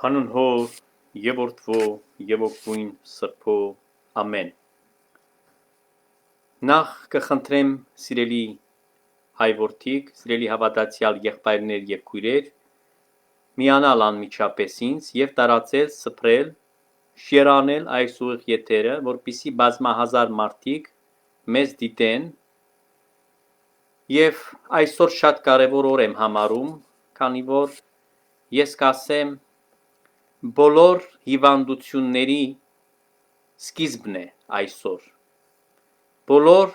Հանուն Հոր եւ Որդվո եւ Ոգուն Սրբո ամեն։ Նախ կխնդրեմ սիրելի հայ որդիկ, սիրելի հավատացյալ եղբայրներ եւ քույրեր, միանալ անմիջապես ինձ եւ տարածել, սփռել, շերանել այս ուղիղ եթերը, որպիսի բազմահազար մարդիկ մեզ դիտեն եւ այսօր շատ կարեւոր օր եմ համարում, քանի որ ես կասեմ բոլոր հիվանդությունների սկիզբն է այսօր, բոլոր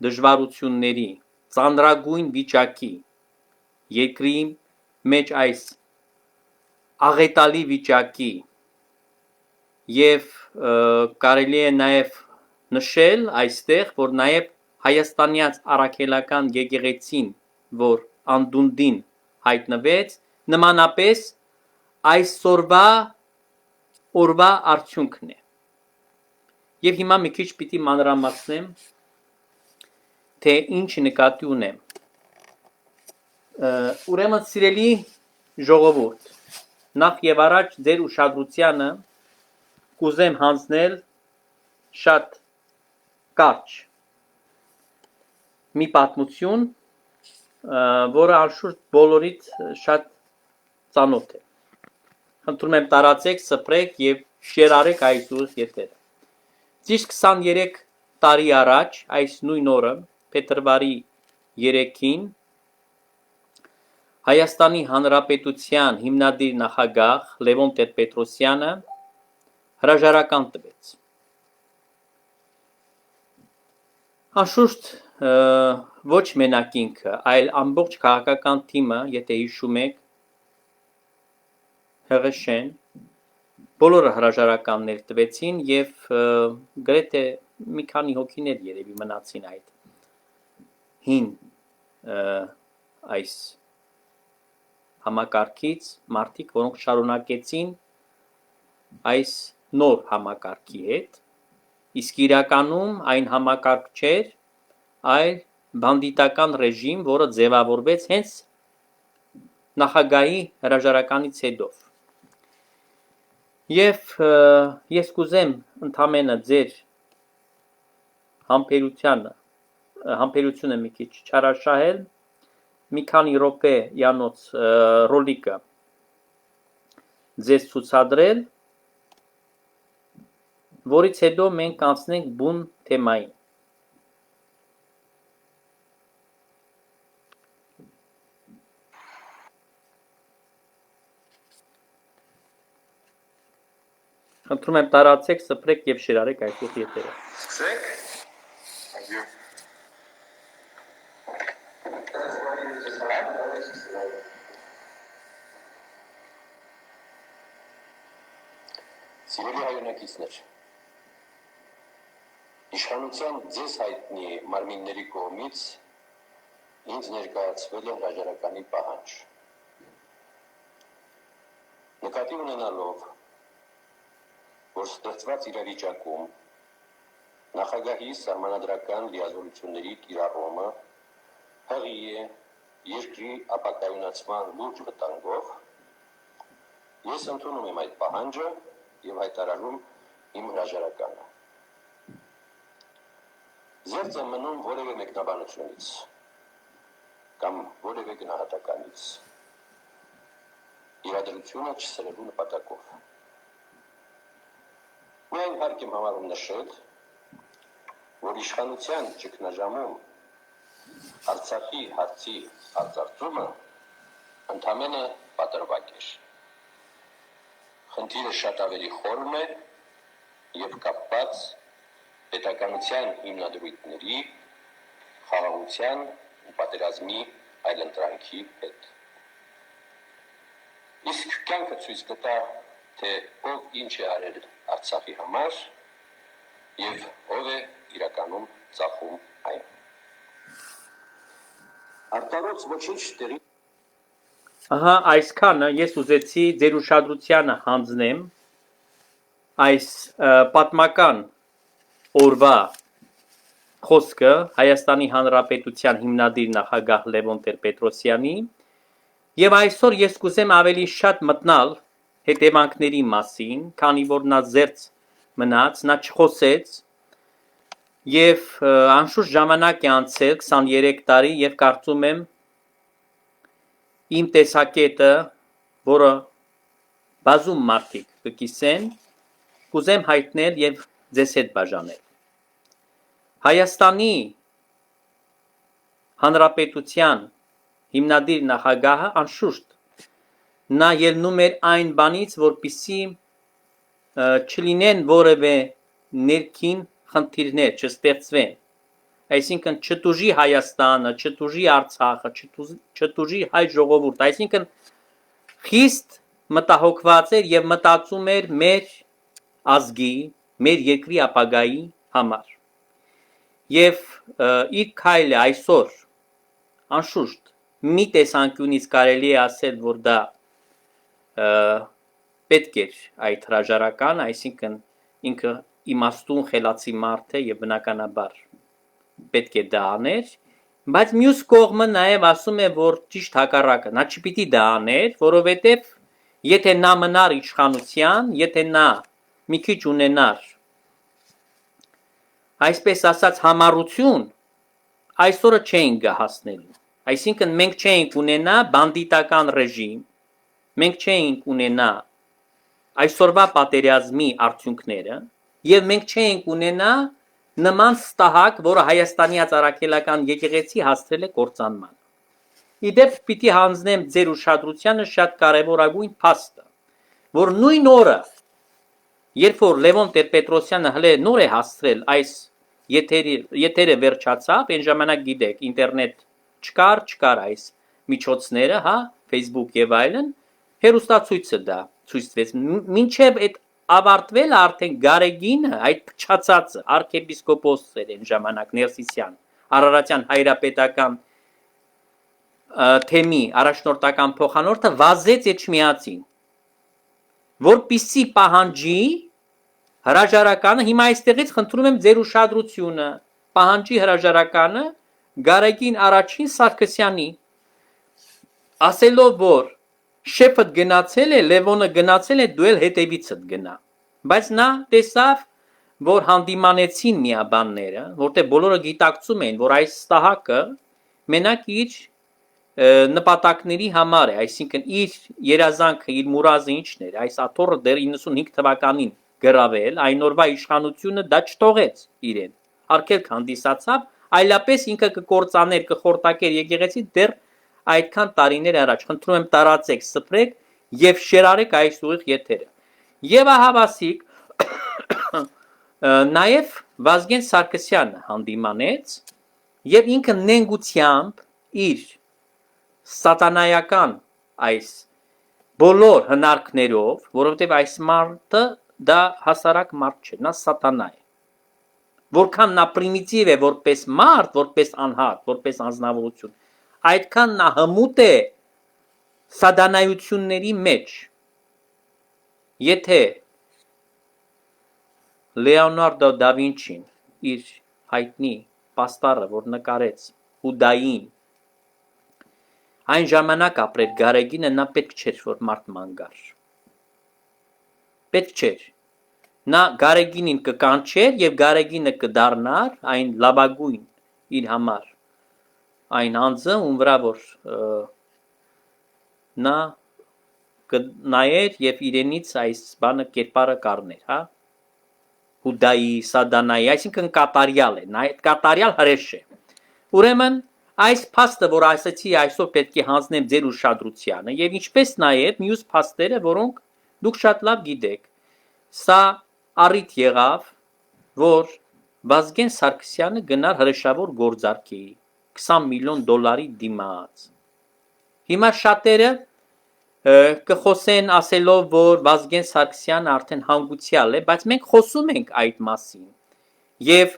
դժվարությունների, ծանրագույն վիճակի, երկրի մեջ այս աղետալի վիճակի եւ կարելի է նաեւ նշել այստեղ, որ նաեւ Հայաստանյաց առաքելական եկեղեցին, որ անդունդին հայտնվեց, նմանապես այսօրվա օրվա արդյունքն է։ Եվ հիմա մի քիչ պիտի մանրամասնեմ, թե ինչ նկատի ունեմ։ Ուրեմն սիրելի ժողովուրդ, նախ եւ առաջ ձեր ուշադրությանը կուզեմ հանձնել շատ կարճ մի պատմություն, որը անշուշտ բոլորիդ շատ ծանոթ է։ Խնդրում եմ տարածեք, սփռեք եւ շերարեք այս ուղիղ եթերը։ Ճիշտ 23 տարի առաջ, այս նույն օրը, փետրվարի 3-ին, Հայաստանի Հանրապետության հիմնադիր նախագահ Լևոն Տեր-Պետրոսյանը հրաժարական տվեց։ Անշուշտ ոչ մենակ ինքը, այլ ամբողջ քաղաքական թիմը, եթե հիշում եք, ՀՂՇ-ն, բոլորը հրաժարականներ տվեցին եւ գրեթե մի քանի հոգիներ երևի մնացին այդ հին այս համակարգից, մարդիկ, որոնք շարունակեցին այս նոր համակարգի հետ, իսկ իրականում այն համակարգ չէր, այլ բանդիտական ռեժիմ, որը ձևավորվեց հենց նախագահի հրաժարականից հետո։ Եվ ես կուզեմ ընդամենը ձեր համբերությունը մի քիչ չարաշահել, մի քանի րոպեյանոց ռոլիկը ձեզ ցուցադրել, որից հետո մենք կանցնենք բուն թեմային։ Խնդրում եմ տարածեք, սփռեք եւ շերարեք այս ուղիղ եթերը։ Սկսենք։ Սիրելի հայրենակիցներ, իշխանության ձեզ հայտնի մարմինների կողմից ինձ ներկայացվել է հրաժարականի պահանջ։ Նկատի ունենալով, որ ստեղծված իրավիճակում նախագահի սահմանադրական լիազորությունների կիրառումը հղի է երկրի ապակայունացման լուրջ վտանգով, ես ընդունում եմ այդ պահանջը եւ հայտարարում իմ հրաժարականը։ Զերծ եմ մնում որևէ մեկնաբանությունից կամ որևէ գնահատականից, իրադրությունը չսրելու նպատակով։ Միայն հարկ եմ համարում նշել, որ իշխանության ճգնաժամում Արցախի հարցի արծարծումը ընդամենը պատրվակ էր։ Խնդիրը շատ ավելի խորն է եւ կապված պետականության հիմնադրույթների, խաղաղության ու պատերազմի այլընտրանքի հետ։ Իսկ կյանքը ցույց կտա, թե ով ինչ է արել Արցախի համար եւ ով է իրականում ծախում այն։ Արտարոց ոչինչ տեղի։ Ահա այսքանը ես ուզեցի ձեր ուշադրությանը հանձնեմ այս պատմական օրվա խոսքը Հայաստանի Հանրապետության հիմնադիր նախագահ Լևոն Տեր-Պետրոսյանի եւ այսօր ես կուզեմ ավելի շատ մտնալ հետևանքների մասին, քանի որ նա զերծ մնաց, նա չխոսեց եւ անշուշտ ժամանակ է անցել 23 տարի եւ կարծում եմ իմ տեսակետը, որը բազում մարդիկ կկիսեն, կուզեմ հայտնել եւ ձեզ հետ բաժանել։ Հայաստանի Հանրապետության հիմնադիր նախագահը անշուշտ նա ելնում էր այն բանից, որպիսի չլինեն որևէ ներքին խնդիրներ, չստեղծվեն, այսինքն չտուժի Հայաստանը, չտուժի Արցախը, չտուժի հայ ժողովուրդ, այսինքն խիստ մտահոգված էր եւ մտածում էր մեր ազգի, մեր երկրի ապագայի համար։ Եվ իր քայլը այսօր անշուշտ մի տեսանկյունից կարելի է ասել, որ դա պետք էր այդ հրաժարական, այսինքն ինքը իմաստուն խելացի մարդ է եւ բնականաբար պետք է դա աներ, բայց մյուս կողմը նաեւ ասում է, որ ճիշտ հակառակը, նա չպիտի դա աներ, որովհետեւ եթե նա մնար իշխանության, եթե նա մի քիչ ունենար այսպես ասած համառություն, այսօրը չէինք գա հասնելու, այսինքն մենք չէինք ունենա բանդիտական ռեժիմ, մենք չէինք ունենա այսօրվա պատերազմի արդյունքները եւ մենք չէինք ունենա նման ստահակ, որը Հայաստանի Հանրապետական եկեղեցի հասցրել է կործանման։ Իդեպ պիտի հանձնեմ ձեր ուշադրությանը շատ կարևորագույն փաստը, որ նույն օրը, երբ որ Լևոն Տեր-Պետրոսյանը հենց նոր է հասցրել այս եթերը վերջացավ, այն ժամանակ գիտեք, ինտերնետ չկար այս միջոցները, հա, Facebook եւ այլն, հերոստացույցը դա ցույցվեց։ Մինչև այդ ավարտվել արդեն Գարեգինը, այդ փչացածը, arczepiskopos էր այն ժամանակ Ներսիսյան, Արարատյան հայրապետական թեմի առաջնորդական փոխանորդը վազեց Էջմիածին, որպիսի պահանջի հրաժարականը, հիմա այստեղից խնդրում եմ ձեր ուշադրությունը, պահանջի հրաժարականը Գարեգին առաջին Սարգսյանի, ասելով, որ շեփդ գնացել է, Լևոնը գնացել է, դու էլ հետևիցդ գնա, բայց նա տեսավ, որ հանդիմանեցին միաբանները, որտեղ բոլորը գիտակցում էին, որ այս ստահակը մենակ իր նպատակների համար է, այսինքն իր երազանքը, իր մուրազը ինչն էր, այս աթոռը դեռ 95 թվականին գրավել, այն օրվա իշխանությունը դա չթողեց իրեն, արգելք հանդիսացավ, այլապես ինքը կկործաներ, կխորտակեր եկեղեցի դեռ այդքան տարիներ առաջ, խնդրում եմ տարածեք, սփռեք եւ շերարեք այս ուղիղ եթերը։ Եվ ահավասիկ նաեւ Վազգեն Սարգսյանը հանդիմանեց եւ ինքը նենգությամբ իր սատանայական այս բոլոր հնարքներով, որովհետեւ այս մարդը դա հասարակ մարդ չէ, նա սատանա է։ Որքան նա պրիմիտիվ է որպես մարդ, որպես անհատ, որպես անձնավորություն, այդքան նա հմուտ է սատանայությունների մեջ։ Եթե Լեոնարդո դա Վինչին իր հայտնի պաստառը, որ նկարեց Հուդային, այն ժամանակ ապրեր Գարեգինը, նա պետք չէր, որ մարդ մանգար։ Պետք չէր։ Նա Գարեգինին կկանչեր եւ Գարեգինը կդառնար այն լավագույն իր համար այն անձը, ում վրա որ նա կնայեր եւ իրենից այս բանը կերպարը կառներ, հա, Հուդայի, Սադանայի, այսինքն կատարյալ է, նա այդ կատարյալ հրեշ է։ Ուրեմն այս փաստը, որ ասացի այսօր պետք է հանձնեմ ձեր ուշադրությանը եւ ինչպես նաեւ մյուս փաստերը, որոնք դուք շատ լավ գիտեք, սա առիթ եղավ, որ Վազգեն Սարգսյանը գնար հրեշավոր գործարքի 20 միլիոն դոլարի դիմաց։ Հիմա շատերը կխոսեն ասելով, որ Վազգեն Սարգսյանը արդեն հանգուցյալ է, բայց մենք խոսում ենք այդ մասին։ Եվ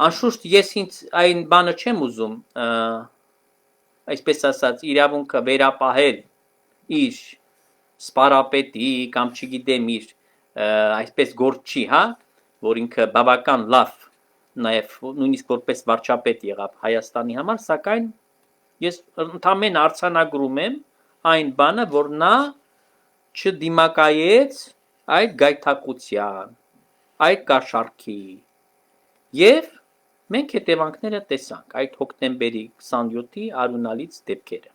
անշուշտ ես ինձ այն բանը չեմ ուզում, այսպես ասած, իրավունքը վերապահել իր սպարապետի կամ չգիտեմ իր այսպես գործչի, հա, որ ինքը բավական լավ նաև նույնիսկ որպես վարչապետ եղավ Հայաստանի համար, սակայն ես ընդամենը արձանագրում եմ այն բանը, որ նա չդիմակայեց այդ գայթակղության, այդ կաշառքի եւ մենք հետևանքները տեսանք այդ հոկտեմբերի 27-ի արյունալից դեպքերը։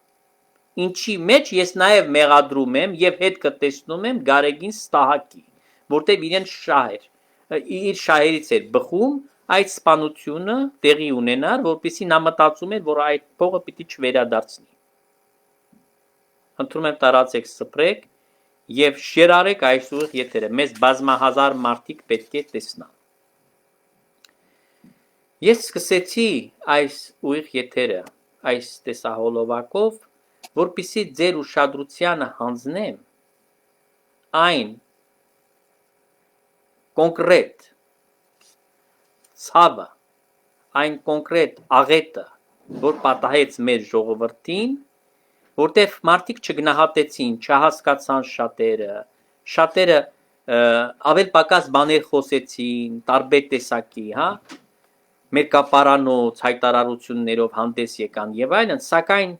Ինչի մեջ ես նաև մեղադրում եմ եւ հետ կտեսնում եմ Գարեգին Ստահակի, որտեղ իրեն իր շահերից էր բխում այդ սպանությունը տեղի ունենար, որպեսզի նա մտածում էր, որ այդ փողը պիտի չվերադարձնի։ Խնդրում եմ տարածեք սփռեք եւ շերարեք այս ուղիղ եթերը, մեզ բազմահազար մարդիկ պետք է տեսնան։ Ես սկսեցի այս ուղիղ եթերը, այս տեսահոլովակով, որպեսզի ձեր ուշադրությանը հանձնեմ այն կոնկրետ ցավը, այն կոնկրետ աղետը, որ պատահեց մեր ժողովրդին, որտեղ մարդիկ չգնահատեցին, չհասկացան շատերը ավել պակաս բաներ խոսեցին, տարբեր տեսակի, հա, մերկապարանոց հայտարարություններով հանդես եկան եւ այլն, սակայն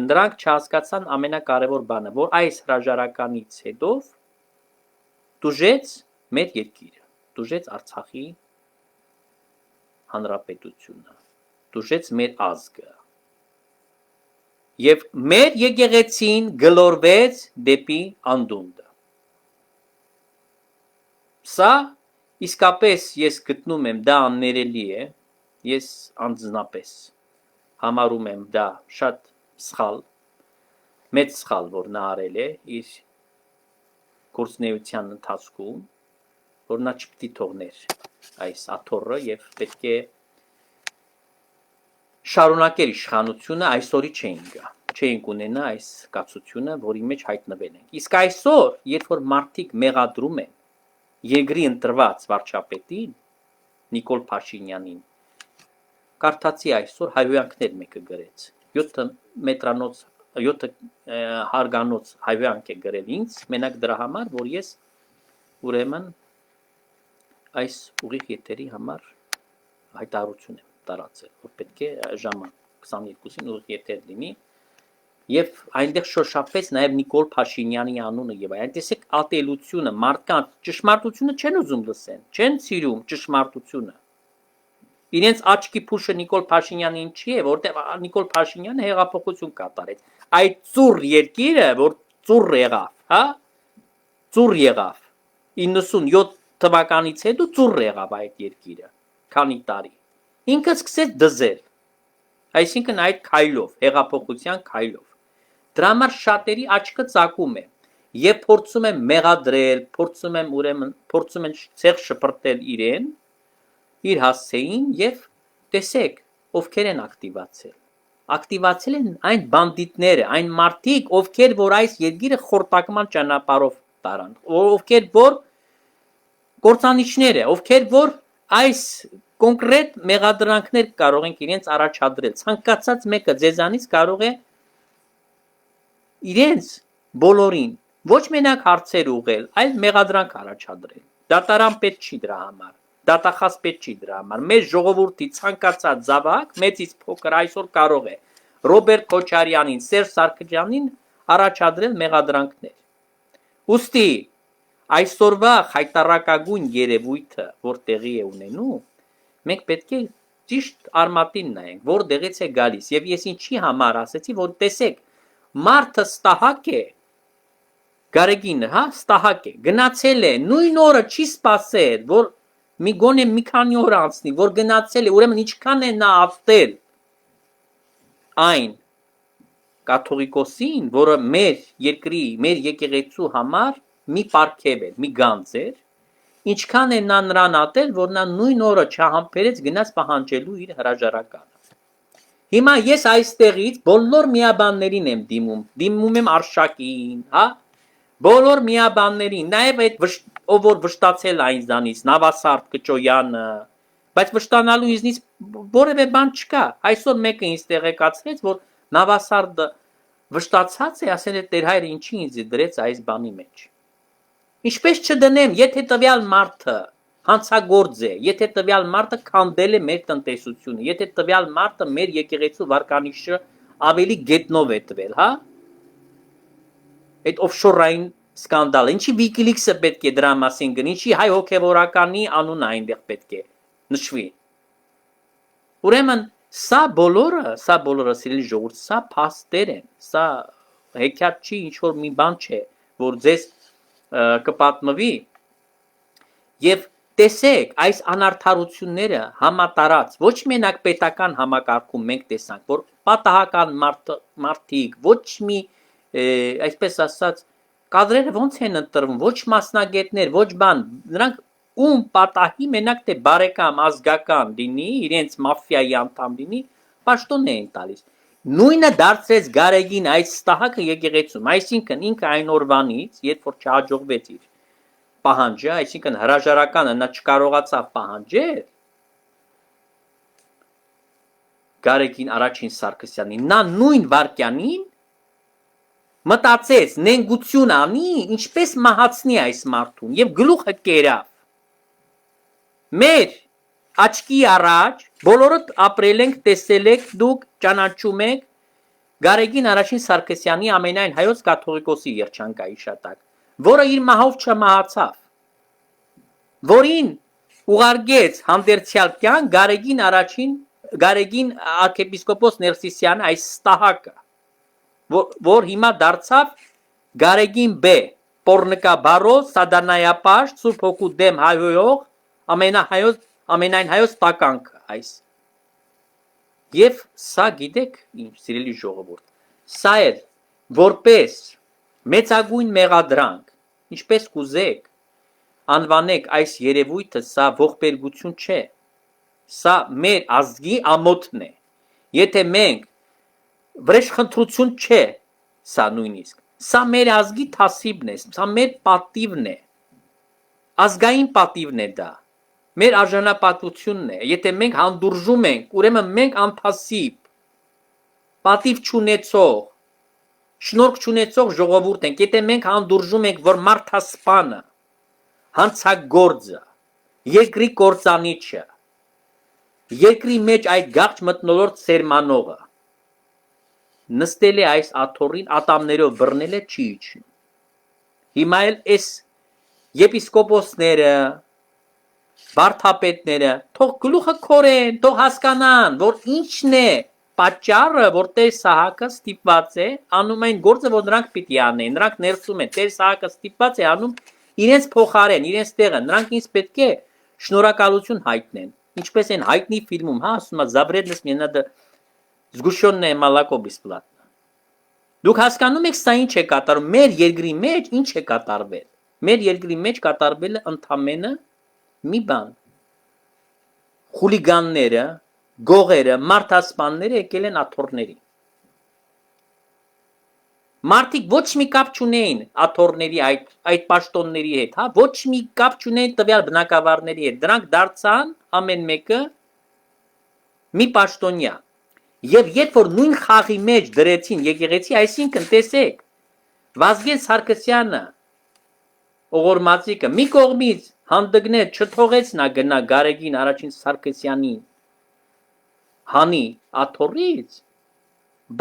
նրանք չհասկացան ամենակարևոր բանը, որ այս հրաժարականից հետո դուժեց մեր երկիրը, դուժեց Արցախի հանրապետությունը, դուժեց մեր ազգը։ Եվ մեր եկեղեցին գլորվեց դեպի անդունդը։ Սա իսկապես ես գտնում եմ դա աններելի է, ես անձնապես համարում եմ դա շատ սխալ, մեծ սխալ, որ նա արել է իր գործունեության ընթացքում, որ նա չպետք է թողներ այս աթոռը եւ պետք է շարունակել իշխանությունը, այսօրի չէինք ունենա այս կացությունը, որի մեջ հայտնվել ենք։ Իսկ այսօր, երբ որ մարդիկ մեղադրում են երկրի ընտրված վարչապետին Նիկոլ Փաշինյանին, կարդացի այսօր հայհոյանքներ մեկը գրեց 7 հարգանոց հայհոյանք է գրել ինձ, մենակ դրա համար, որ ես ուրեմն այս ուղիղ եթերի համար հայտարարություն եմ տարածել, որ պետք է ժամը 22-ին ուղիղ եթեր լինի եւ այնտեղ շոշափվեց նաեւ Նիկոլ Փաշինյանի անունը եւ այն տեսեք ատելությունը, մարդկանց ճշմարտությունը չեն ուզում լսեն, չեն սիրում ճշմարտությունը։ Իրենց աչքի փուշը Նիկոլ Փաշինյանը ինչի է, որտեղ Նիկոլ Փաշինյանը հեղափոխություն կատարեց։ Այդ ծուռ երկիրը, որ ծուռ եղավ, հա? Ծուռ եղավ 97 թվականից հետո ծուռ եղավ այդ երկիրը, քանի տարի։ Ինքը սկսեց դզել, այսինքն այդ քայլով, հեղափոխության քայլով։ Դրա համար շատերի աչքը ծակում է եւ փորձում են մեղադրել, փորձում են ցեղ շփրտել իրեն, իր հասցեին եւ տեսեք, ովքեր են ակտիվացել։ Ակտիվացել են այն բանդիտները, այն մարդիկ, ովքեր որ այս երկիրը խորտակման ճանապարհով տարան, ովքեր որ կործանիչները, ովքեր որ այս կոնկրետ մեղադրանքներ կարող են իրենց առաջադրել։ Ցանկացած մեկը ձեզանից կարող է իրենց բոլորին ոչ մենակ հարցեր ուղղել, այլ մեղադրանք առաջադրել։ Դատարան պետք չի դրա համար, դատախազ պետք չի դրա համար։ Մեր ժողովրդի ցանկացած զավակ, մեծից փոքր այսօր կարող է Ռոբերտ Քոչարյանին, Սերժ Սարգսյանին առաջադրել մեղադրանքներ։ Ուստի այսօրվա խայտարակագույն երևույթը, որ տեղի է ունենում, մենք պետք է ճիշտ արմատին նայենք, որտեղից է գալիս։ Եվ ես ինչի համար ասեցի, որ տեսեք, մարդը ստահակ է, Գարեգինը, հա, ստահակ է, գնացել է, նույն օրը չի սպասել, որ մի գոնե մի քանի օր անցնի, որ գնացել է, ուրեմն ինչքան է նա ատել այն կաթողիկոսին, որը մեր երկրի, մեր եկեղեցու համար մի պարգև էր, մի գանձ էր, ինչքան է նա նրան ատել, որ նա նույն օրը չհամբերեց գնաց պահանջելու իր հրաժարականը։ Հիմա ես այստեղից բոլոր միաբաններին եմ դիմում եմ Արշակին, հա, բոլոր միաբաններին, նաև այդ ով որ վշտացել այնձանից, Նավասարդ Կճոյանը, բայց վշտանալու ինձնից որևէ բան չկա։ Այսօր մեկը ինձ տեղեկացրեց, որ Նավասարդը վշտացած է, ասել է Տեր հայրը ինչի ինձ դրեց այս բանի մեջ։ Ինչպես չդնեմ, եթե տվյալ մարդը հանցագործ է, եթե տվյալ մարդը քանդել է մեր տնտեսությունը, եթե տվյալ մարդը մեր եկեղեցու վարկանիշը ավելի գետնով է տվել, հա? Այդ օֆշորային սկանդալ, ինչի WikiLeaks-ը պետք է դրա մասին գնի, ինչի հայ հոգևորականի անունը այնտեղ պետք է նշվի։ Ուրեմն սա բոլորը սիրելի ժողովուրդ, սա փաստեր են, սա հեքիաթ չի, ինչ որ մի բան չէ, որ ձեզ կպատմվի եւ տեսեք այս անարդարությունները համատարած ոչ մենակ պետական համակարգում մենք տեսանք, որ պատահական մարդիկ ոչ մի այսպես ասած կադրերը ոնց են ընտրվում, ոչ մասնագետներ, ոչ բան, նրանք ում պատահի մենակ թե բարեկամ ազգական լինի, իրենց մաֆիայի անդամ լինի, պաշտոն էին տալիս։ Նույնը դարձրեց Գարեգին այս ստահակը եկեղեցում, այսինքն ինքը այն օրվանից, երբ որ չհաջողվեց իր պահանջը, այսինքն հրաժարականը նա չկարողացավ պահանջել Գարեգին առաջին Սարգսյանին, նա նույն վարքյանին մտածեց նենգություն անի, ինչպես մահացնի այս մարդուն եւ գլուխը կերավ։ Մեր աչքի առաջ բոլորդ ապրել ենք, տեսել եք, դուք ճանաչում եք Գարեգին առաջին Սարգսյանի ամենայն հայոց կաթողիկոսի երջանկայի շատակ, որը իր մահով չմահացավ, որին ուղարկեց հանդերձյալ կյանք Գարեգին arczepiskopos Ներսիսյանը այս ստահակը, որ հիմա դարձավ Գարեգին B, Պոռնկաբարոս, Սադանայապաշտ, Սուրբ Հոգու դեմ հայհոյող, ամենայն հայոց տականքը այս։ Եվ սա գիտեք ինչ, սիրելի ժողովուրդ, սա էր որպես մեծագույն մեղադրանք, ինչպես կուզեք, անվանեք այս երևույթը, սա ողբերգություն չէ, սա մեր ազգի ամոթն է, եթե մենք վրեժխնդրություն չէ, սա նույնիսկ, սա մեր ազգի թասիբն է, սա մեր պատիվն է, ազգային պատիվն է դա, մեր արժանապատվությունն է, եթե մենք հանդուրժում ենք, ուրեմն մենք անթասիբ, պատիվ չունեցող, շնորհք չունեցող ժողովուրդ ենք, եթե մենք հանդուրժում ենք, որ մարդասպանը, հանցագործը, երկրի կործանիչը, երկրի մեջ այդ գաղթ մթնոլորտ սերմանողը, նստել է այս աթոռին, ատամներով բռնել է չի իջնում։ Հիմա էլ այս եպիսկոպոսները, վարդապետները, թող գլուխը քորեն, թող հասկանան, որ ինչն է պատճառը, որ Տեր Սահակը ստիպված է անում այն գործը, որ նրանք պիտի անեն, նրանք ներսում են, Տեր Սահակը ստիպված է անում իրենց փոխարեն, իրենց տեղը, նրանք ինձ պետք է շնորհակալություն հայտնեն, ինչպես են հայտնի ֆիլմում, հա, ասում է Забредность мне надо сгущенное молоко бесплатно։ Դուք հասկանում եք սա ինչ է կատարում, մեր երկրի մեջ ինչ է կատարվել։ Մեր երկրի մեջ կատարվել է ընդամենը մի բան։ Խուլիգանները, գողերը, մարդասպանները եկել են աթոռների։ Մարդիկ ոչ մի կապ չունեին աթոռների այդ պաշտոնների հետ, հա, ոչ մի կապ չունեին տվյալ բնակավարների հետ։ Դրանք դարձան ամեն մեկը մի պաշտոնյա։ Եվ երբ որ նույն խաղի մեջ դրեցին եկեղեցի, այսինքն տեսեք, Վազգեն Սարգսյանը Օղորմածիկը մի կողմից հանդգնեց, չթողեց նա գնա Գարեգին առաջին Սարգսյանին հանի աթոռից,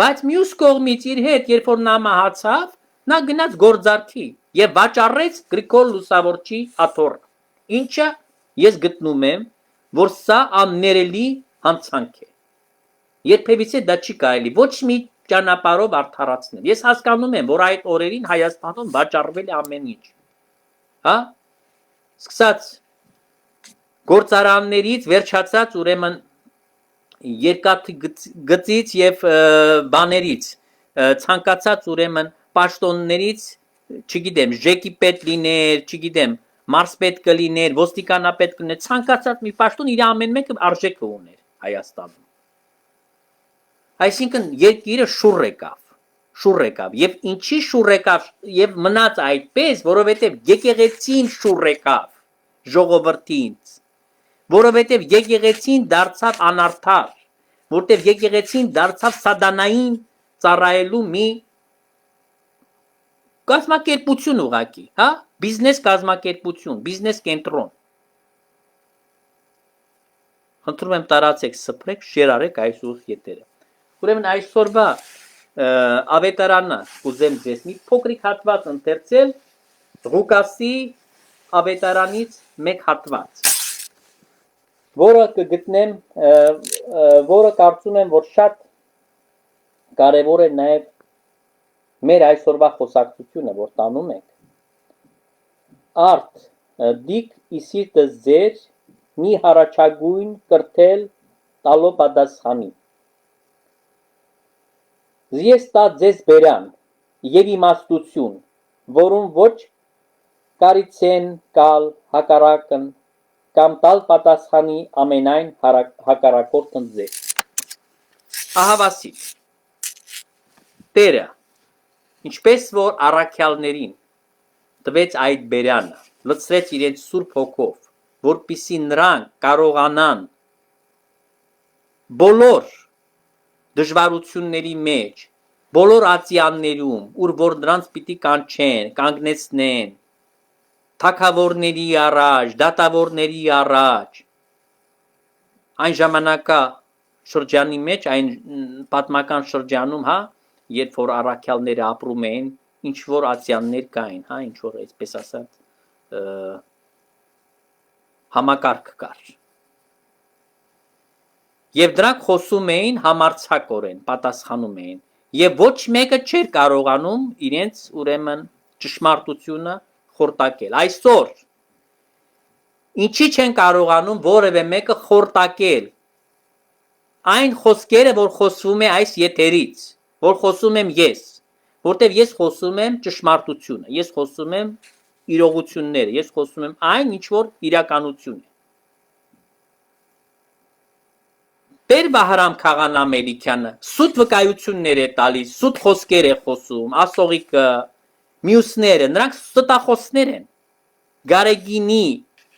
բայց մյուս կողմից իր հետ, երբ որ նա մահացավ, նա գնաց գործարքի եւ վաճառեց Գրիգոր Լուսավորչի աթոռը։ Ինչը ես գտնում եմ, որ սա աններելի հանցանք է։ Երբևիցե դա չի կարելի ոչ մի ճանապարհով արդարացնել։ Ես հասկանում եմ, որ այդ օրերին Հայաստանում վաճառվել է ամեն ինչ։ Հա? Սկսած գործարաններից վերջացած ուրեմն երկաթի գծից եւ բաներից, ցանկացած ուրեմն պաշտոններից, չգիտեմ, ЖԵԿ-ի պետ լիներ, չգիտեմ, մարզպետ կլիներ, ոստիկանապետ կլիներ, ցանկացած մի պաշտոն իր ամեն մեկը արժեքը ուներ Հայաստանում։ Այսինքն երկիրը շուռ եկավ եւ ինչի շուռ եկավ եւ մնաց այդպես, որովհետեւ եկեղեցին շուռ եկավ ժողովրդից, որովհետեւ եկեղեցին դարձավ անարդար, որտեւ եկեղեցին դարձավ սատանային ծառայելու մի կազմակերպություն ուղակի, հա, բիզնես կազմակերպություն, բիզնես կենտրոն։ Խնդրում եմ տարածեք, սփռեք, շեյր արեք այս ուղիղ եթերը։ Ուրեմն այսօրվա ավետարանը կուզեմ ձեզ մի փոքրիկ հատված ընթերցել Ղուկասի ավետարանից մեկ հատված, որը կգտնեմ, որը կարծում եմ, որ շատ կարևոր է նաև մեր այսօրվա խոսակցությունը, որ տանում ենք, արդ դիք իսիրտը ձեր մի հարաճագույն կրթել տալո պատասխանի։ Ես տա ձեզ բերան եւ իմաստություն, որում ոչ կարիցեն կալ հակառակն կամ տալ պատասխանի ամենայն հակառակորդն ձեզ։ Ահավասիկ Տերը, ինչպես որ առաքյալներին տվեց այդ բերանը, լցրեց իրենց սուրբ հոգով, որպիսի նրանք կարողանան բոլոր դժվարությունների մեջ, բոլոր ատյաններում, ուր որ նրանց պիտի կանչեն, կանգնեցնեն, թագավորների առաջ, դատավորների առաջ, այն ժամանակա շրջանի մեջ, այն պատմական շրջանում, հա, երբ որ առաքյալները ապրում էին, ինչ որ ատյաններ կային, հա, ինչ որ այսպես ասած համակարգ կար։ Եվ դրանք խոսում էին համարձակորեն, պատասխանում էին, եւ ոչ մեկը չէր կարողանում իրենց ուրեմն ճշմարտությունը խորտակել։ Այսօր ինչի չեն կարողանում որևէ մեկը խորտակել այն խոսքերը, որ խոսվում է այս եթերից, որ խոսում եմ ես, որտեղ ես խոսում եմ ճշմարտությունը, ես խոսում եմ իրողությունները, ես խոսում եմ այն, ինչ որ իրականություն է։ Տեր Վահրամ Քաղանամելիքյանը սուտ վկայություններ է տալիս, սուտ խոսքեր է խոսում, Ասողիկը, մյուսները, նրանք ստախոսներ են։ Գարեգինի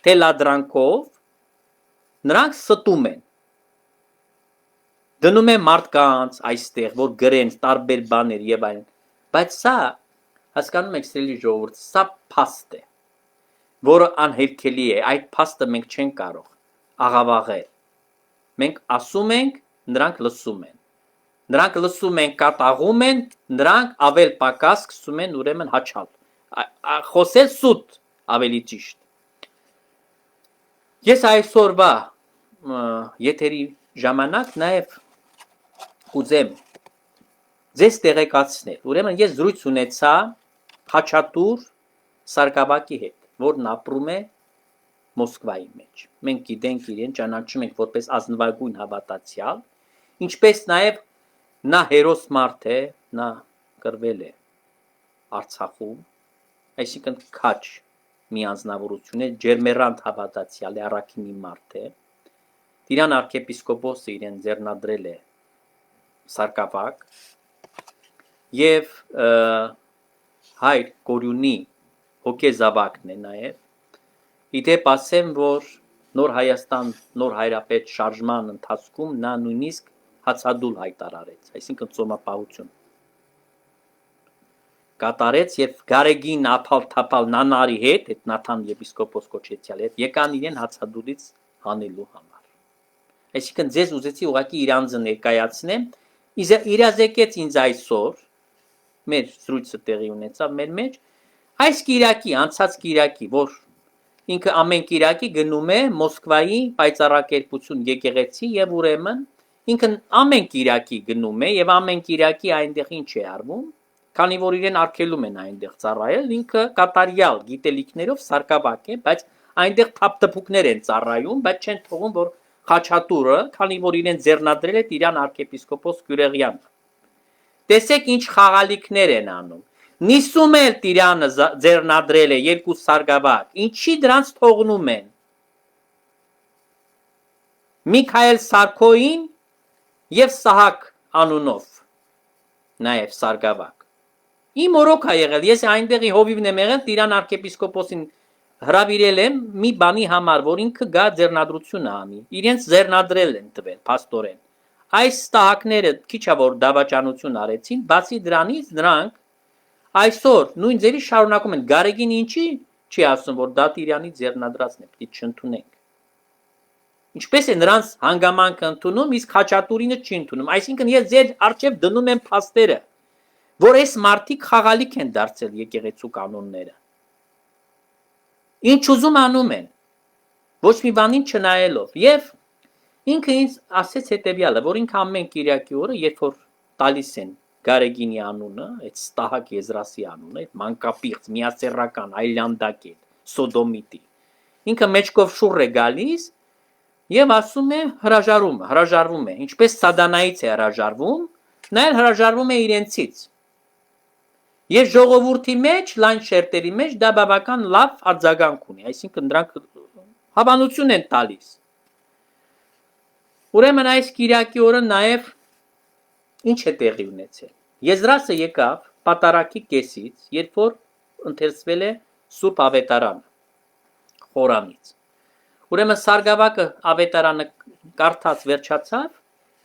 թելադրանքով նրանք ստում են։ Դնում են մարդկանց այստեղ, որ գրեն տարբեր բաներ եւ այլն։ Բայց սա հասկանում եք, սիրելի ժողովուրդ, սա փաստ է, որը անհերքելի է, այդ փաստը մենք չենք կարող աղավաղել։ Մենք ասում ենք, նրանք լսում են։ Նրանք լսում են, կատաղում են, նրանք ավել պակաս սկսում են ուրեմն հաչալ։ Խոսել սուտ, ավելի ճիշտ։ Ես այսօրվա եթերի ժամանակ նաև ուզեմ ձեզ տեղեկացնել։ Ուրեմն ես զրույց ունեցա Խաչատուր Սարգսակի հետ, որն ապրում է Մոսկվայի մեջ։ Մենք գիտենք իրեն, ճանաչում ենք որպես ազնվագույն հավատացյալ, ինչպես նաև նա հերոս մարդ է, նա կրվել է Արցախում, այսինքն քաչ մի անձնավորություն է, ջերմեռանդ հավատացյալ է, առաքինի մարդ է։ Տիրան arczepiskopos-ը իրեն ձեռնադրել է Սարգսակ եւ հայր Կորյունի հոգեզավակն է նաև։ Իդեպ ասեմ, որ Նոր Հայաստան, Նոր Հայրապետ շարժման ընթացքում նա նույնիսկ հացադուլ հայտարարեց, այսինքն ծոմապահություն կատարեց եւ Գարեգին ափալ-թափալ նանարի հետ, այդ Նաթան եպիսկոպոս կոչեցյալ հետ, եկան իրեն հացադուլից հանելու համար։ Այսինքն ձեզ ուզեցի ուղղակի իր անձը ներկայացնեմ, իրազեկեց ինձ այսօր, մեր զրույցը տեղի ունեցավ մեր մեջ, այս Կիրակի, անցած Կիրակի, որ ինքը ամեն Կիրակի գնում է Մոսկվայի պայծառակերպություն եկեղեցի եւ ուրեմն ինքը ամեն Կիրակի գնում է եւ ամեն Կիրակի այնտեղ ինչ է արվում, քանի որ իրեն արգելում են այնտեղ ծառայել, ինքը կատարյալ գիտելիքներով Սարգսակ է, բայց այնտեղ թափթփուկներ են ծառայում, բայց չեն թողում, որ Խաչատուրը, քանի որ իրեն ձեռնադրել է Տիրան arczepiskopos Գյուրեղյանը։ Տեսեք ինչ խաղալիքներ են անում։ Նիսում էլ Տիրանը ձեռնադրել է երկու Սարգսակ, ինչի դրանց թողնում են։ Միքայել Սարքոին եւ Սահակ անունով նաեւ Սարգսակ։ Իմ օրոք է եղել, ես այնտեղի հովիվն եմ եղել, Տիրան arczepiskoposին հրավիրել եմ մի բանի համար, որ ինքը գա ձեռնադրություն անի։ Իրենց ձեռնադրել են տվել փաստորեն։ Այս ստահակները քիչ է որ դավաճանություն արեցին, բացի դրանից նրանք այսօր նույն ձևի շարունակում են։ Գարեգին ինչի չի ասում, որ դա Տիրանի ձեռնադրածն է, պիտի չընդունենք։ Ինչպես է նրանց հանգամանքը ընդունում, իսկ Խաչատուրինը չի ընդունում։ Այսինքն ես ձեր առջև դնում եմ փաստերը, որ այս մարդիկ խաղալիք են դարձել եկեղեցու կանոնները։ Ինչ ուզում անում են, ոչ մի բանին չնայելով։ Եվ ինքը ինձ ասեց հետևյալը, որ ինքը ամեն Կիրակի օրը, երբ որ տալիս են Գարեգինի անունը, այդ Ստահակ Եզրասի անունը, այդ մանկապիղծ, միասեռական, այլանդակետ, Սոդոմիտի, ինքը մեջքով շուռ է գալիս եւ ասում է հրաժարվում է, ինչպես Սադանայից է հրաժարվում, նա էլ հրաժարվում է իրենցից։ Ես ժողովրդի մեջ, լայն շերտերի մեջ դա բավական լավ արձագանք ունի, այսինքն դրանք հավանություն են տալիս։ Ուրեմն այս Կիրակի օրը նաև ինչ է տեղի ունեցել։ Եզրասը եկավ պատարակի կեսից, երբ որ ընթերցվել է Սուրբ Ավետարանը խորանից։ Ուրեմն Սարգսակը Ավետարանը կարդաց վերջացավ,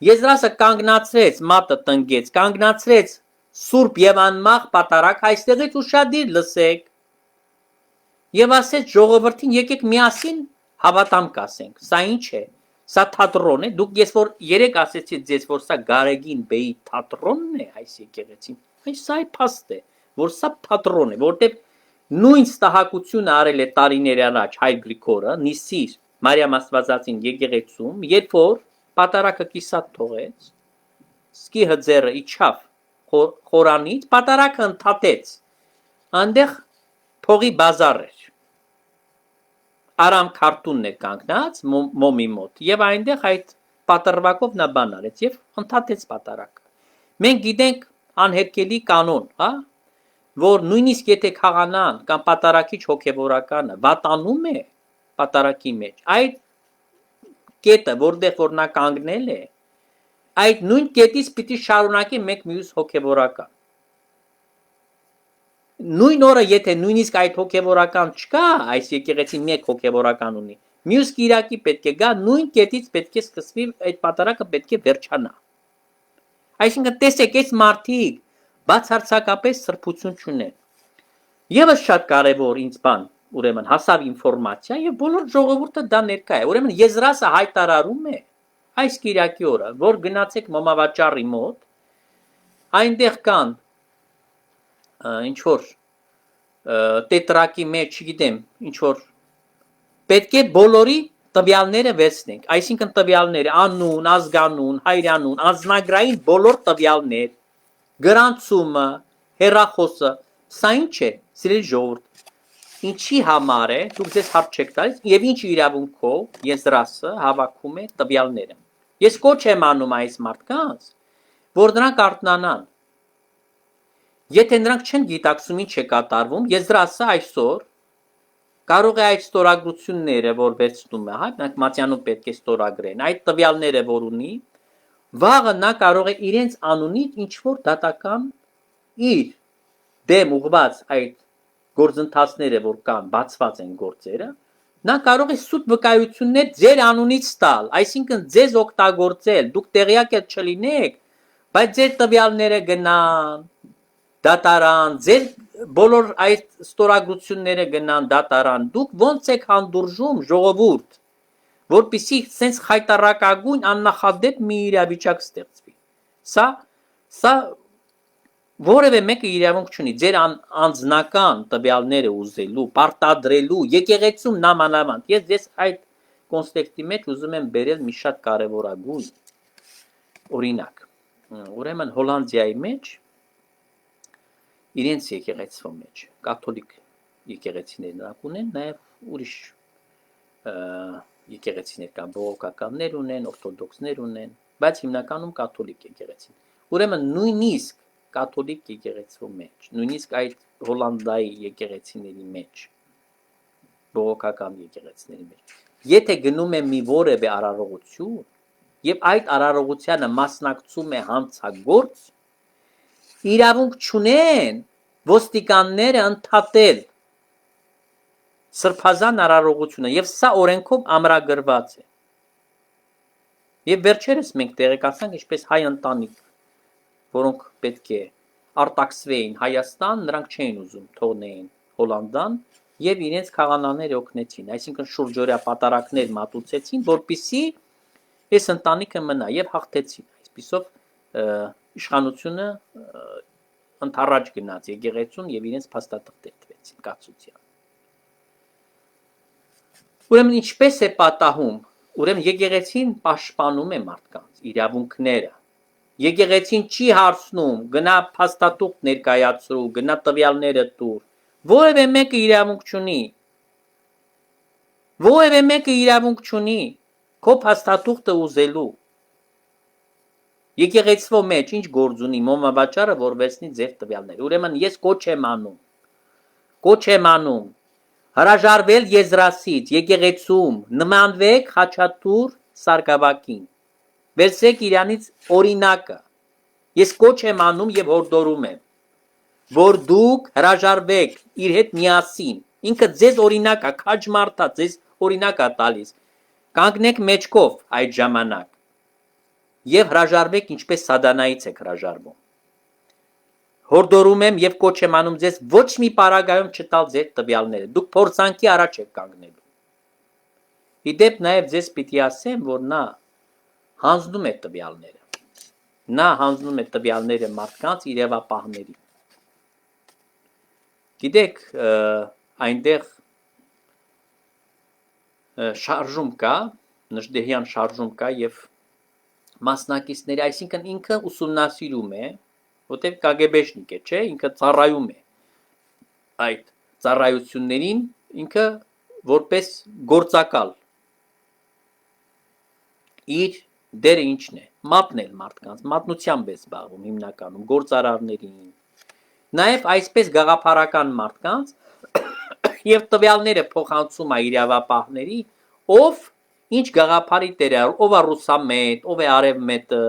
Եզրասը կանգնացրեց, մատը տնկեց, կանգնացրեց Սուրբ եւ անմաղ պատարակ, այստեղից ուշադիր լսեք։ Եվ ասեց ժողովրդին, եկեք միասին հավատամք ասենք։ Սա ինչ է։ Սա թատրոն է, դուք ես որ երեք ասեցիք ձեզ, որ սա Գարեգին Բեի թատրոնն է այս եկեղեցին, այս սա է փաստ է, որ սա թատրոն է, որտեղ նույն ստահակությունը արել է տարիներ առաջ Հայր Գրիգորը, Նիսիր Մարիամ Աստվածածին եկեղեցում, երբ որ պատարակը կիսատ թողեց, սկի հձերը իջավ խորանից, պատարակը ընդհատեց, այնտեղ փողի բազար էր։ Արամ քարտունն էր կանգնած մոմի մոտ եւ այնտեղ այդ պատրվակով նա բան արեց եւ ընդհատեց պատարակը։ Մենք գիտենք անհերքելի կանոն, հա, որ նույնիսկ եթե խաղանան կամ պատարակիչ հոգեվորականը վատանում է պատարակի մեջ, այդ կետը, որտեղ որ նա կանգնել է, այդ նույն կետից պիտի շարունակի մեկ մյուս հոգեվորական։ Նույն օրը եթե նույնիսկ այդ հոգեվորական չկա, այս եկեղեցի մեկ հոգեվորական ունի, մյուս Կիրակի պետք է գա, նույն կետից պետք է սկսվի, այդ պատարակը պետք է վերջանա։ Այսինքն տեսեք, այս մարդիկ բացարձակապես սրբություն չունեն։ Եվս շատ կարևոր ինձ բան, ուրեմն հասավ ինֆորմացիա եւ բոլոր ժողովուրդը դա ներկա է։ Ուրեմն Եզրասը հայտարարում է այս Կիրակի օրը, որ գնացեք մոմավաճառի մոտ, այնտեղ կան ինչ որ տետրակի մեջ, չգիտեմ, ինչ որ պետք է բոլորի տվյալները վերցնենք, այսինքն տվյալները անուն, ազգանուն, հայրանուն, անձնագրային բոլոր տվյալներ, գրանցումը, հեռախոսը, սա ինչ է, սիրելի ժողովուրդ, ինչի համար է, դուք ձեզ հարց չեք տալիս, եւ ինչ իրավունքով Եզրասը հավաքում է տվյալները։ Ես կոչ եմ անում այս մարդկանց, որ նրանք արթնանան։ Եթե նրանք չեն գիտակցում ինչ է կատարվում, Եզրասը այսօր կարող է այդ ստորագրությունները, որ վերցնում է, հա, նրանք Մատյանում պետք է ստորագրեն, այդ տվյալները, որ ունի, վաղը նա կարող է իրենց անունից ինչ որ դատական իր դեմ ուղված այդ գործընթացները, որ կան, բացված են գործերը, նա կարող է սուտ վկայություններ ձեր անունից տալ, այսինքն ձեզ օգտագործել, դուք տեղյակ եք չլինեք, բայց ձեր տվյալները գնան դատարան, ձեր բոլոր այդ ստորագրությունները գնան դատարան, դուք ոնց եք հանդուրժում ժողովուրդ, որպեսզի սենց խայտառակագույն աննախադեպ մի իրավիճակ ստեղծվի։ Սա որևէ մեկը իրավունք չունի ձեր անձնական տվյալները ուզելու, պարտադրելու, եկեղեցում նամանավանդ։ Ես այդ կոնտեքստի մեջ ուզում եմ բերել մի շատ կարևորագույն օրինակ։ Ուրեմն Հոլանդիայի մեջ իրենց եկեղեցվո մեջ կաթոլիկ եկեղեցիներ նրանք ունեն, նաև ուրիշ եկեղեցիներ կան, բողոքականներ ունեն, օրթոդոքսներ ունեն, բայց հիմնականում կաթոլիկ եկեղեցին։ Ուրեմն նույնիսկ կաթոլիկ եկեղեցվո մեջ, նույնիսկ այդ Հոլանդիայի եկեղեցիների մեջ, բողոքական եկեղեցիների մեջ, եթե գնում է մի որևէ արարողություն, եւ այդ արարողությանը մասնակցում է հանցագործ, իրավունք չունեն ոստիկանները ընդհատել սրբազան արարողությունը եւ սա օրենքով ամրագրված է։ Եվ վերջերս մենք տեղեկացանք, ինչպես հայ ընտանիք, որոնք պետք է արտաքսվեին Հայաստան, նրանք չէին ուզում թողնեին Հոլանդան եւ իրենց քաղանաները օգնեցին, այսինքն շուրջօրյա պատարակներ մատուցեցին, որպիսի այս ընտանիքը մնա եւ հաղթեցին։ Այսպիսով իշխանությունը ընդառաջ գնաց եկեղեցուն եւ իրենց փաստաթղթեր տվեցին կացության։ Ուրեմն ինչպես է պատահում, ուրեմն եկեղեցին պաշտպանում է մարդկանց իրավունքները։ Եկեղեցին չի հարցնում, գնա փաստաթուղթ ներկայացրու, գնա տվյալները տուր։ Որևէ մեկը իրավունք չունի։ Որևէ մեկը իրավունք չունի քո փաստաթուղթը ուզելու։ Եկեղեցվո մեջ ինչ գործ ունի մոմավաճառը, որ վերցնի ձեր տվյալները։ Ուրեմն ես կոչ եմ անում հրաժարվել եզրասից, եկեղեցում, նմանվեք Խաչատուր Սարգսակին։ Վերցրեք իրանից օրինակը։ Ես կոչ եմ անում եւ հորդորում եմ, որ դուք հրաժարվեք իր հետ միասին։ Ինքը ձեզ օրինակ է, քաջ մարդա, ձեզ օրինակ է տալիս։ Կանգնեք մեջքով այդ ժամանակ եւ հրաժարվեք ինչպես սատանայից եք հրաժարվում։ Հորդորում եմ եւ կոչ եմ անում ձեզ ոչ մի պարագայում չտալ ձեր տվյալները։ Դուք փորձանքի առաջ եք կանգնելու։ Իդեպ նաեւ ձեզ պիտի ասեմ, որ նա հանձնում է տվյալները։ Նա հանձնում է տվյալները մարդկանց իրավապահների։ Գիտեք, այնտեղ շարժում կա, նժդեհյան շարժում կա եւ մասնակիցների, այսինքն ինքը ուսումնասիրում է, որտեղ կագեբեշնիկ է, չէ, ինքը ծառայում է այդ ծառայություններին, ինքը որպես գործակալ իր դերը ինչն է, մատնել մարդկանց, մատնությամբ է զբաղվում հիմնականում, գործարարներին, նաև այսպես գաղափարական մարդկանց եւ տվյալները փոխանցում է իրավապահների, ով ինչ գաղափարի տեր է, ով է ռուսամետ, ով է արևմետը,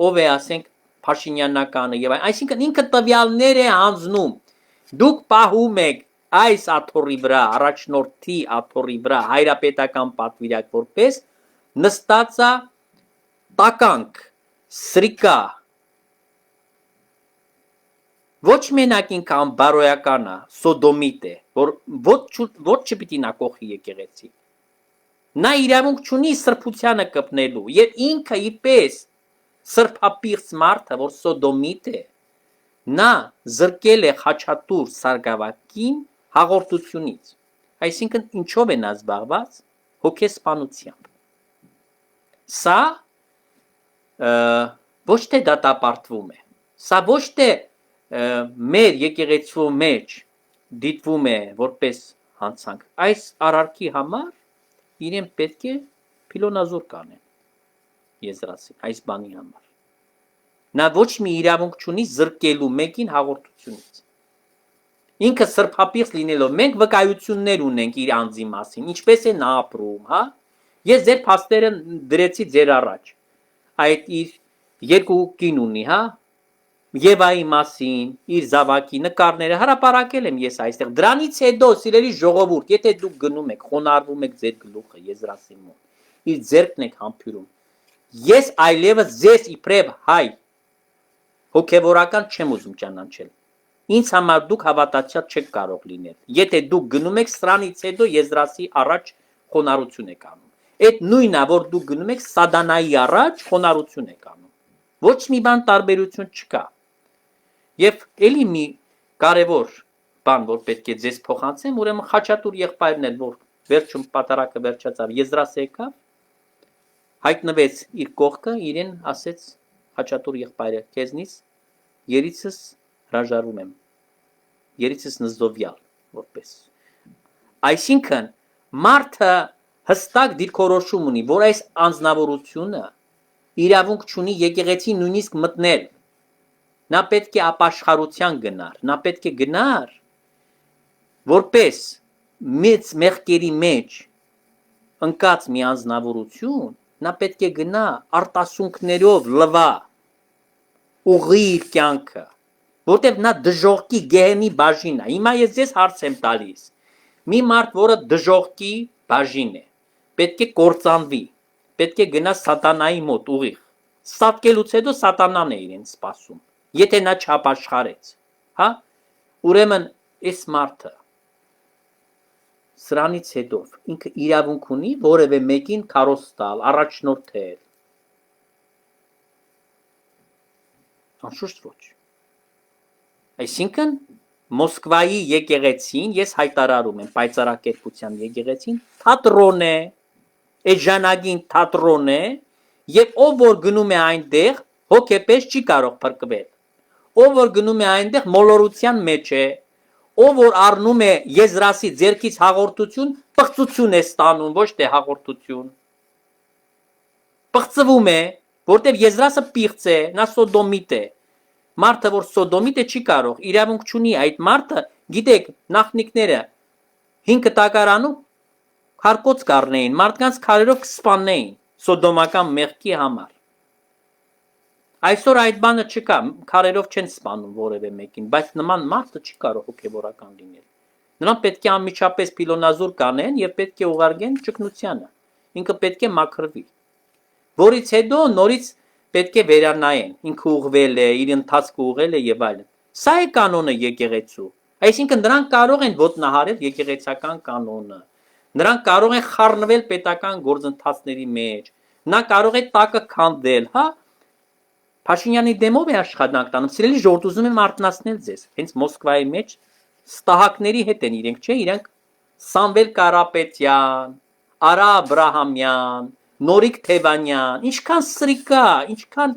ով է, ասենք, Փաշինյանականը եւ այսինքն ինքը տվյալներ է հանձնում։ Դուք պահում եք այս աթոռի վրա, առաջնորդի աթոռի վրա հայրապետական պատվիրակ որպես նստածա տականք, սրիկա, ոչ մենակ ինքը անբարոյական է, սոդոմիտ է, որ ոչ չպիտի նա կողի եկեղեցի։ Նա իրավունք չունի սրբությանը կպնելու եւ ինքը իպես սրբապիղծ մարդը, որ սոդոմիտ է, նա զրկել է Խաչատուր Սարգսակին հաղորդությունից։ Այսինքն ինչով է նա զբաղված, հոգեսպանությամբ։ Սա ոչ թե դատապարտվում է, սա ոչ թե մեր եկեղեցու մեջ դիտվում է որպես հանցանք, այս արարքի համար իրեն պետք է փիլոնազոր կանեն եզրասին, այս բանի համար։ Նա ոչ մի իրավունք չունի զրկելու մեկին հաղորդությունից։ Ինքը սրբապիղծ լինելով, մենք վկայություններ ունենք իր անձի մասին, ինչպես է նա ապրում, հա։ Ես ձեր փաստերը դրեցի ձեր առաջ։ Այդ իր երկու կին ունի, հա։ Եվայի մասին, իր զավակի նկարները հրապարակել եմ ես այստեղ։ Դրանից հետո, սիրելի ժողովուրդ, եթե դուք գնում եք, խոնարհվում եք ձեր գլուխը եզրասի մոտ, իր ձեռքն եք համբուրում, ես այլևս ձեզ իբրև հայ հոգևորական չեմ ուզում ճանաչել։ Ինձ համար դուք հավատացյալ չեք կարող լինել։ Եթե դուք գնում եք սրանից հետո եզրասի առաջ խոնարհություն եք անում։ Այդ նույնն է, որ դուք գնում եք սատանայի առաջ խոնարհություն եք անում։ Ոչ մի բան տարբերություն չկա։ Եվ ելի մի կարևոր բան, որ պետք է ձեզ փոխանցեմ, ուրեմն Խաչատուր եղբայրն էլ, որ վերջում պատարակը վերջացավ, եզրաս եկավ, հայտնվեց իր կողքը, իրեն ասեց Խաչատուր եղբայրը, քեզնից երիցս հրաժարվում եմ, երիցս նզովյալ որպես։ Այսինքն մարդը հստակ դիրքորոշում ունի, որ այս անձնավորությունը իրավունք չունի եկեղեցի նույնիսկ մտնել։ Նա պետք է ապաշխարության գնար, նա պետք է գնար որպես մեծ մեղքերի մեջ ընկած մի անձնավորություն, նա պետք է գնա արտասունքներով լվա ուղղի իր կյանքը, որտեղ նա դժողքի գեհենի բաժին է։ Հիմա ես ձեզ հարց եմ տալիս։ Մի մարդ, որը դժողքի բաժին է, պետք է կործանվի, պետք է գնա սատանայի մոտ ուղիղ։ Սատկելուց հետո սատանան է իրեն սպասում, եթե նա չապաշխարեց, հա։ Ուրեմն այս մարդը սրանից հետո ինքը իրավունք ունի որևէ մեկին քարոզ տալ, առաջնորդել։ Անշուշտ ոչ։ Այսինքն Մոսկվայի եկեղեցին, ես հայտարարում եմ պայծառակերպության եկեղեցին, թատրոն է, էժանագին թատրոն է, եւ ով որ գնում է այնտեղ, հոգեպես չի կարող փրկվել։ Ով որ գնում է այնտեղ մոլորության մեջ է, ով որ առնում է եզրասի ձերքից հաղորդություն, պղծություն է ստանում, ոչ թե հաղորդություն։ Պղծվում է, որտեղ եզրասը պիղծ է, նա սոդոմիտ է։ Մարդը որ սոդոմիտ է չի կարող, իրավունք չունի այդ մարդը, գիտեք, նախնիկները 5 տակարանում քարկոց կառնեին, մարդկանց քարերով կսպանեին սոդոմական մեղքի համար։ Այսօր այդ բանը չկա, քարերով չեն սպանում որևէ մեկին, բայց նման մարդը չի կարող հոգևորական լինել։ Նրան պետք է անմիջապես փիլոնազուր կանեն եւ պետք է ուղարկեն ճգնությանը։ Ինքը պետք է մաքրվի։ Որից հետո նորից պետք է վերանայեն, ինքը ուղղվել է, իր ընթացքը ուղղել է եւ այլն։ Սա է կանոնը եկեղեցու։ Այսինքն նրանք կարող են ոտնահարել եկեղեցական կանոնը։ Նրանք կարող են խառնվել պետական գործընթացների մեջ։ Նա կարող է տակը քանդել, հա։ Փաշինյանի դեմով է աշխատանք տանում, սիրելի ժողովուրդ, ուզում եմ արթնացնել ձեզ։ Հենց Մոսկվայի մեջ ստահակների հետ են իրենք, չէ՞, իրենք Սամվել Կարապետյան, Արա Աբրահամյան, Նորիկ Թևանյան, ինչքան սրիկ կա, ինչքան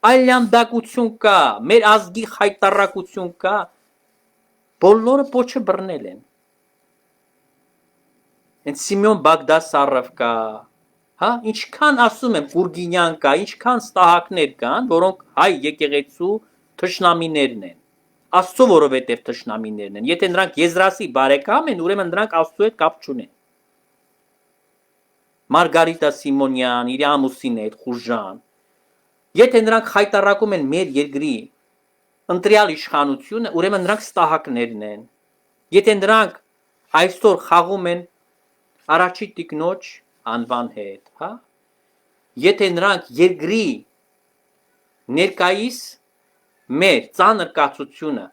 այլանդակություն կա, մեր ազգի խայտարակություն կա, բոլորը պոչը բռնել են։ Հենց Սիմեոն Բագդասարով կա, հա, ինչքան ասում եմ Գուրգինյան կա, ինչքան ստահակներ կան, որոնք հայ եկեղեցու թշնամիներն են։ Աստծո որովհետև թշնամիներն են։ Եթե նրանք եզրասի բարեկամ են, ուրեմն նրանք Աստծո հետ կապ չունեն։ Մարգարիտա Սիմոնյան, իր ամուսինը այդ Խուժան։ Եթե նրանք խայտարակում են մեր երկրի ընտրյալ իշխանությունը, ուրեմն նրանք ստահակներն են։ Եթե նրանք այսօր խաղում են Արաչի տիկնոջ անվան հետ, հա։ Եթե նրանք երկրի ներկայիս մեր ծանր կացությունը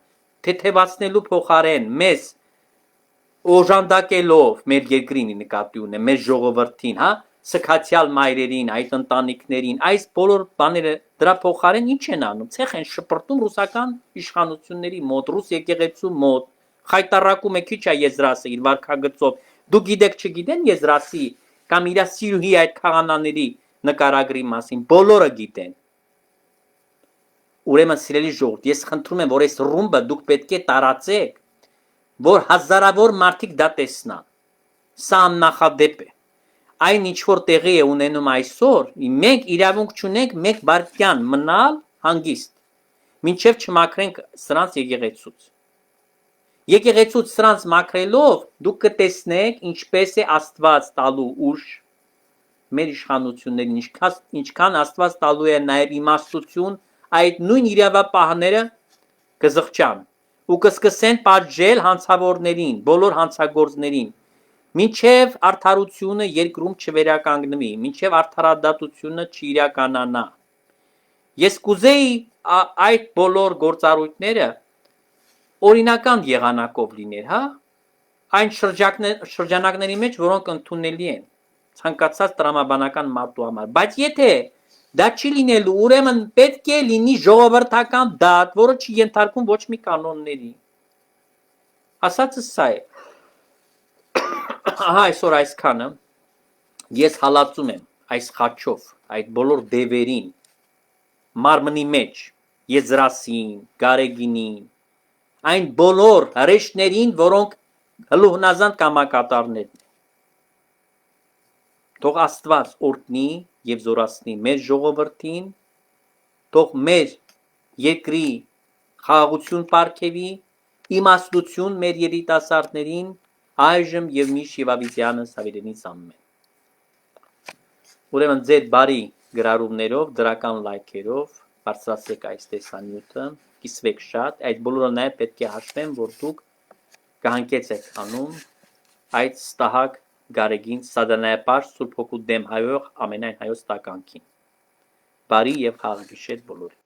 թեթևացնելու փոխարեն մեզ օժանդակելով մեր երկրին նկատի ունեմ, մեր ժողովրդին, հա, սքացյալ մայրերին, այդ ընտանիքներին, այս բոլոր բաները դրա փոխարեն ինչ են անում, ցեխ են շպրտում ռուսական իշխանությունների մոտ, ռուս եկեղեցու մոտ, խայտարակում է քիչ է եզրասը իր վարքագծով, դու գիտեք չգիտեն եզրասի կամ իր սիրուհի այդ քահանաների նկարագրի մասին, բոլորը գիտեն։ Ուրեմն սիրելի ժողովուրդ, ես խնդրում եմ, որ այս ռումբը դուք պետք է տարածեք, որ հազարավոր մարդիկ դա տեսնան։ Սա աննախադեպ է։ Այն ինչ որ տեղի է ունենում այսօր, մենք իրավունք չունենք մեկ բարձյան մնալ հանգիստ, մինչև չմաքրենք սրանց եկեղեցուց։ Եկեղեցուց սրանց մաքրելով դուք կտեսնեք ինչպես է Աստված տալու ուժ մեր իշխանություններին, ինչքան Աստված տալու է նաև իմաստություն, այդ նույն իրավապահները կզղջան ու կսկսեն պատժել հանցավորներին, բոլոր հանցագործներին, մինչև արդարությունը երկրում չվերականգնվի, մինչև արդարադատությունը չիրականանա։ Ես կուզեի այդ բոլոր գործառույթները օրինական եղանակով լիներ, հա, այն շրջանակների մեջ, որոնք ընդունելի են ցանկացած տրամաբանական մատու համար, բայց եթե դա չի լինելու, ուրեմն պետք է լինի ժողովրդական դատ, որը չի ենթարկվում ոչ մի կանոնների։ Ասածս սա է։ Ահա այսօր այսքանը ես հալածում եմ այս խաչով, այդ բոլոր դևերին, մարմնի մեջ, Եզրասին, Գարեգինին, այն բոլոր հրեշներին, որոնք հլուհնազանդ կամակատարներն են։ Թող Աստված օրհնի եւ զորացնի մեր ժողովրդին, թող մեր երկրի խաղաղություն պարգևի, իմաստություն մեր երիտասարդներին, այժմ եւ միշտ եւ ավիզյանս հավերենից ամեն։ Ուրեմն ձեր բարի գրառումներով, դրական լայքերով բարձրացրեք այս տեսանյութը, կիսվեք շատ, այդ բոլորը նաև պետք է հաշվեն, որ դուք կհանգեցեք անում այդ ստահակ Գարեգին սատանայապաշտ Սուրբ Հոգու դեմ հայող ամենայն հայոց տականքին։ Բարի եւ խաղաղ գիշեր բոլորին։